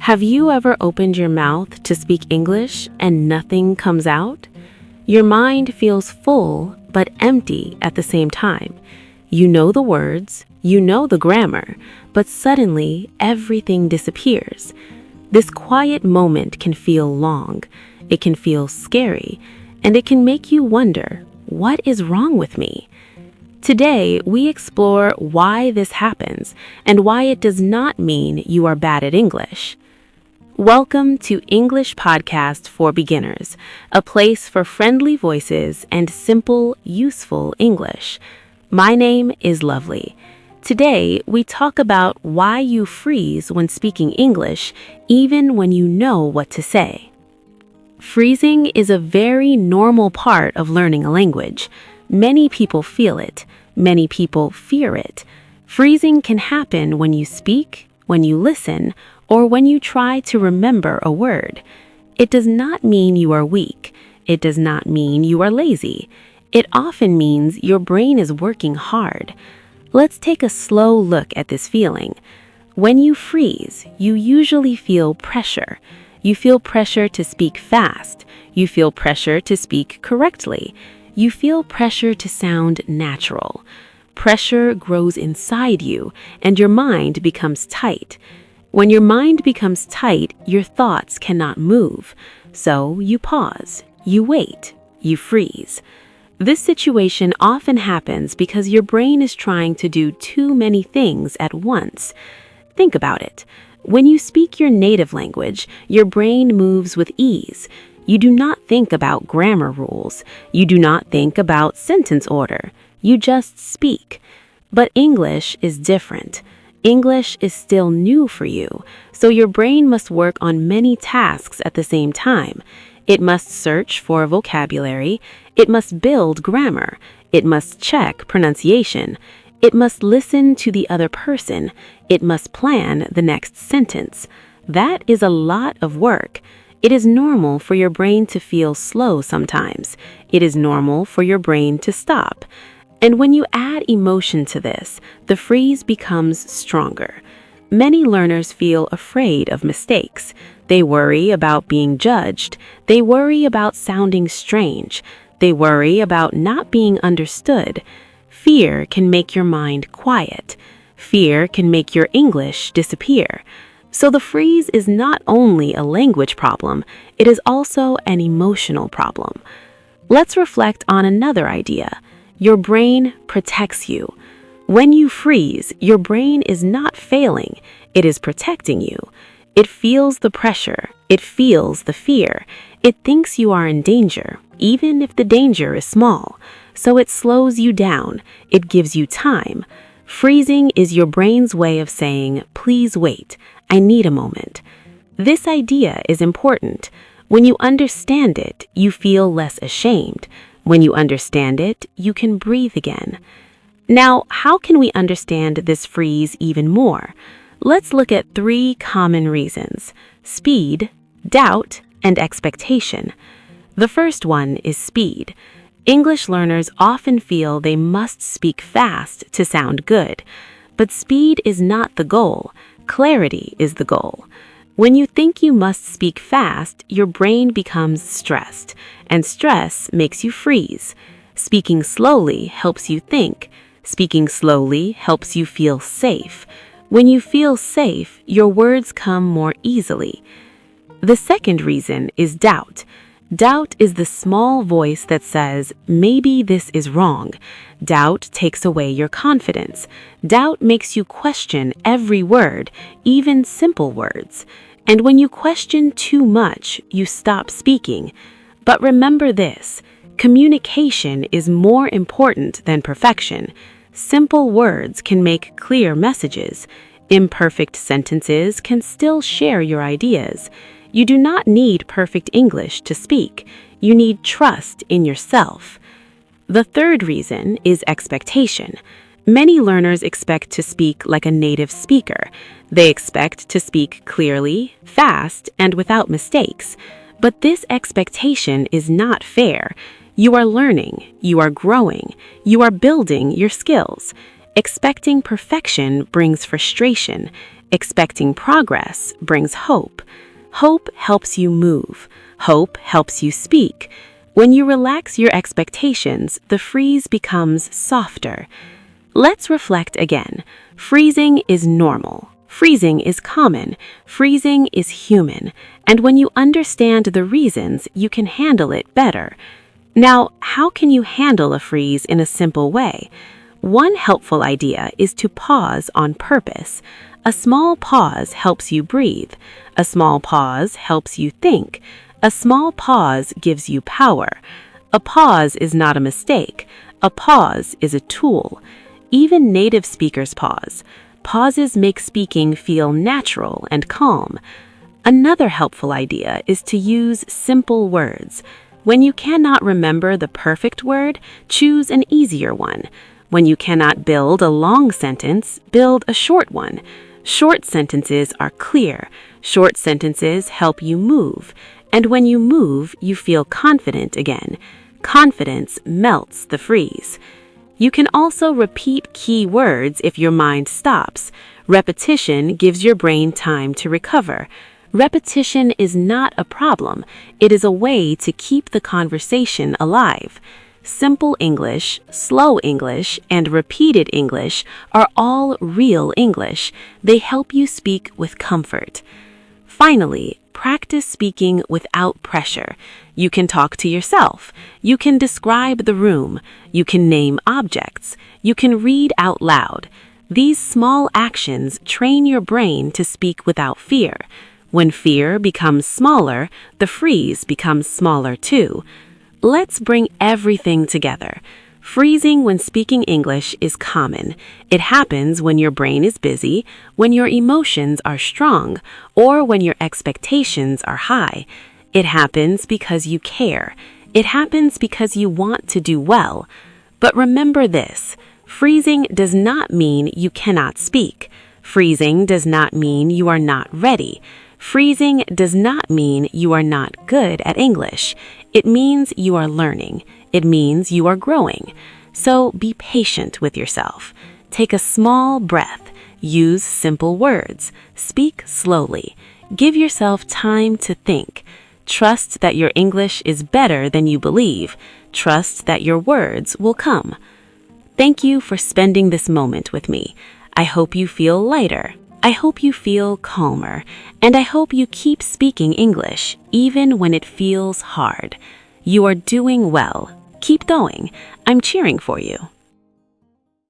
Have you ever opened your mouth to speak English and nothing comes out? Your mind feels full but empty at the same time. You know the words, you know the grammar, but suddenly everything disappears. This quiet moment can feel long, it can feel scary, and it can make you wonder, what is wrong with me? Today, we explore why this happens and why it does not mean you are bad at English. Welcome to English Podcast for Beginners, a place for friendly voices and simple, useful English. My name is Lovely. Today, we talk about why you freeze when speaking English, even when you know what to say. Freezing is a very normal part of learning a language. Many people feel it. Many people fear it. Freezing can happen when you speak, when you listen, or when you try to remember a word. It does not mean you are weak. It does not mean you are lazy. It often means your brain is working hard. Let's take a slow look at this feeling. When you freeze, you usually feel pressure. You feel pressure to speak fast. You feel pressure to speak correctly. You feel pressure to sound natural. Pressure grows inside you, and your mind becomes tight. When your mind becomes tight, your thoughts cannot move. So you pause, you wait, you freeze. This situation often happens because your brain is trying to do too many things at once. Think about it. When you speak your native language, your brain moves with ease. You do not think about grammar rules. You do not think about sentence order. You just speak. But English is different. English is still new for you, so your brain must work on many tasks at the same time. It must search for vocabulary, it must build grammar, it must check pronunciation, it must listen to the other person, it must plan the next sentence. That is a lot of work. It is normal for your brain to feel slow sometimes. It is normal for your brain to stop. And when you add emotion to this, the freeze becomes stronger. Many learners feel afraid of mistakes. They worry about being judged. They worry about sounding strange. They worry about not being understood. Fear can make your mind quiet. Fear can make your English disappear. So the freeze is not only a language problem, it is also an emotional problem. Let's reflect on another idea. Your brain protects you. When you freeze, your brain is not failing, it is protecting you. It feels the pressure, it feels the fear. It thinks you are in danger, even if the danger is small. So it slows you down, it gives you time. Freezing is your brain's way of saying, please wait, I need a moment. This idea is important. When you understand it, you feel less ashamed. When you understand it, you can breathe again. Now, how can we understand this freeze even more? Let's look at 3 common reasons: speed, doubt, and expectation. The first one is speed. English learners often feel they must speak fast to sound good. But speed is not the goal. Clarity is the goal. When you think you must speak fast, your brain becomes stressed, and stress makes you freeze. Speaking slowly helps you think. Speaking slowly helps you feel safe. When you feel safe, your words come more easily. The second reason is doubt. Doubt is the small voice that says, maybe this is wrong. Doubt takes away your confidence. Doubt makes you question every word, even simple words. And when you question too much, you stop speaking. But remember this, communication is more important than perfection. Simple words can make clear messages. Imperfect sentences can still share your ideas. You do not need perfect English to speak. You need trust in yourself. The third reason is expectation. Many learners expect to speak like a native speaker. They expect to speak clearly, fast, and without mistakes. But this expectation is not fair. You are learning, you are growing, you are building your skills. Expecting perfection brings frustration. Expecting progress brings hope. Hope helps you move. Hope helps you speak. When you relax your expectations, the freeze becomes softer. Let's reflect again. Freezing is normal. Freezing is common. Freezing is human. And when you understand the reasons, you can handle it better. Now, how can you handle a freeze in a simple way? One helpful idea is to pause on purpose. A small pause helps you breathe. A small pause helps you think. A small pause gives you power. A pause is not a mistake. A pause is a tool. Even native speakers pause. Pauses make speaking feel natural and calm. Another helpful idea is to use simple words. When you cannot remember the perfect word, choose an easier one. When you cannot build a long sentence, build a short one. Short sentences are clear. Short sentences help you move. And when you move, you feel confident again. Confidence melts the freeze. You can also repeat key words if your mind stops. Repetition gives your brain time to recover. Repetition is not a problem. It is a way to keep the conversation alive. Simple English, slow English, and repeated English are all real English. They help you speak with comfort. Finally, practice speaking without pressure. You can talk to yourself. You can describe the room. You can name objects. You can read out loud. These small actions train your brain to speak without fear. When fear becomes smaller, the freeze becomes smaller too. Let's bring everything together. Freezing when speaking English is common. It happens when your brain is busy, when your emotions are strong, or when your expectations are high. It happens because you care. It happens because you want to do well. But remember this, freezing does not mean you cannot speak. Freezing does not mean you are not ready. Freezing does not mean you are not good at English. It means you are learning. It means you are growing. So be patient with yourself. Take a small breath. Use simple words. Speak slowly. Give yourself time to think. Trust that your English is better than you believe. Trust that your words will come. Thank you for spending this moment with me. I hope you feel lighter. I hope you feel calmer. And I hope you keep speaking English, even when it feels hard. You are doing well. Keep going. I'm cheering for you.